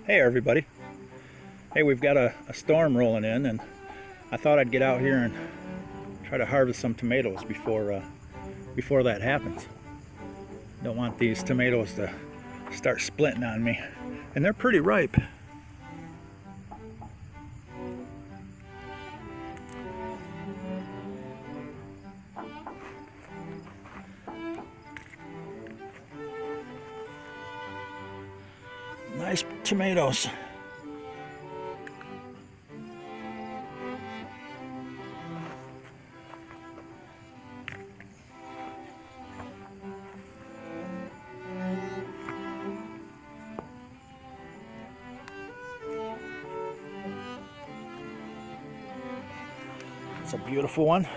Hey everybody. Hey, we've got a storm rolling in, and I thought I'd get out here and try to harvest some tomatoes before that happens. Don't want these tomatoes to start splitting on me. And they're pretty ripe. Nice tomatoes. It's a beautiful one.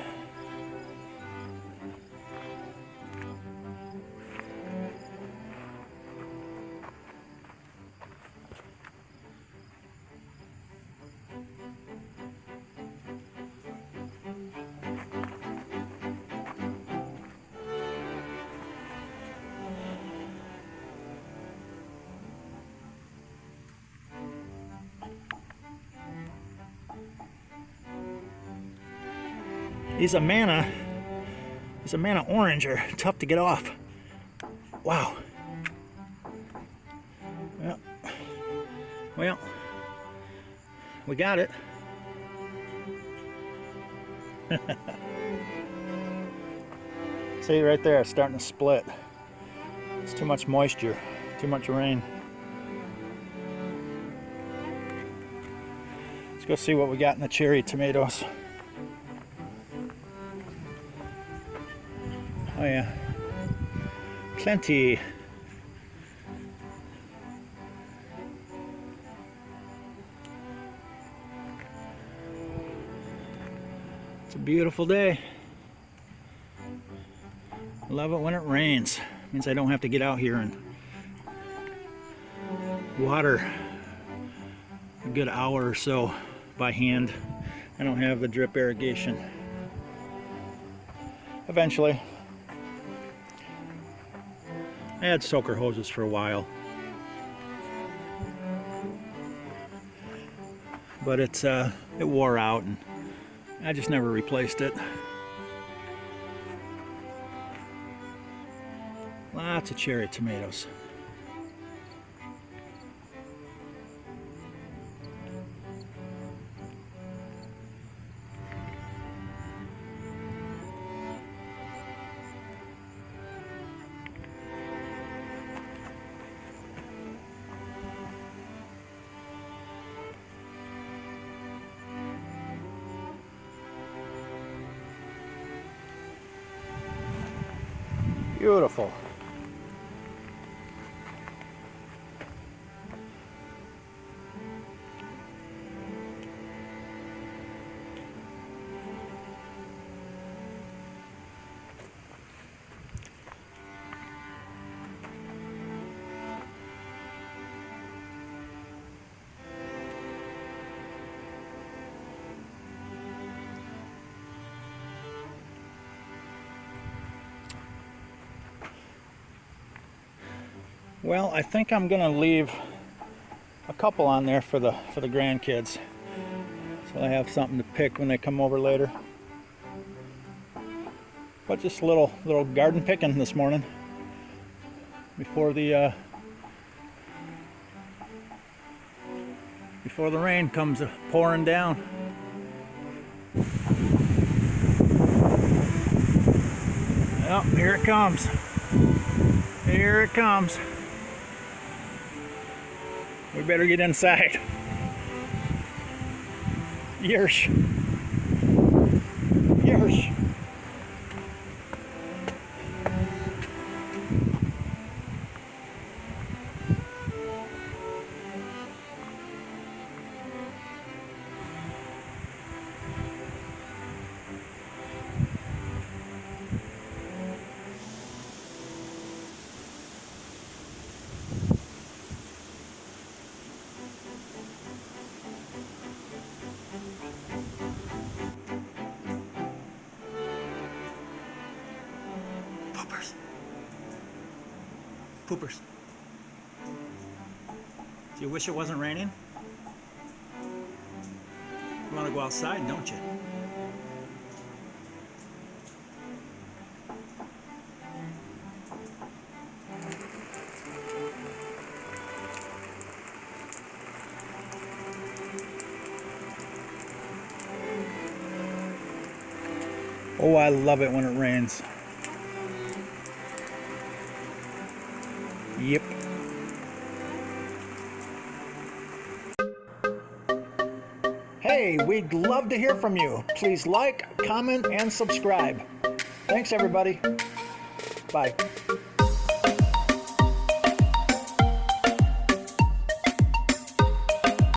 These Amana orange are tough to get off. Wow. Well, we got it. See right there, it's starting to split. It's too much moisture, too much rain. Let's go see what we got in the cherry tomatoes. Oh yeah, plenty. It's a beautiful day. Love it when it rains. Means I don't have to get out here and water a good hour or so by hand. I don't have the drip irrigation. Eventually. I had soaker hoses for a while, but it wore out and I just never replaced it. Lots of cherry tomatoes. Beautiful. Well, I think I'm gonna leave a couple on there for the grandkids, so they have something to pick when they come over later. But just a little garden picking this morning before the rain comes pouring down. Well, here it comes. Here it comes. We better get inside. Yersh. Yersh. Poopers. Do you wish it wasn't raining? You want to go outside, don't you? Oh, I love it when it rains. Yep. Hey, we'd love to hear from you. Please like, comment, and subscribe. Thanks, everybody. Bye.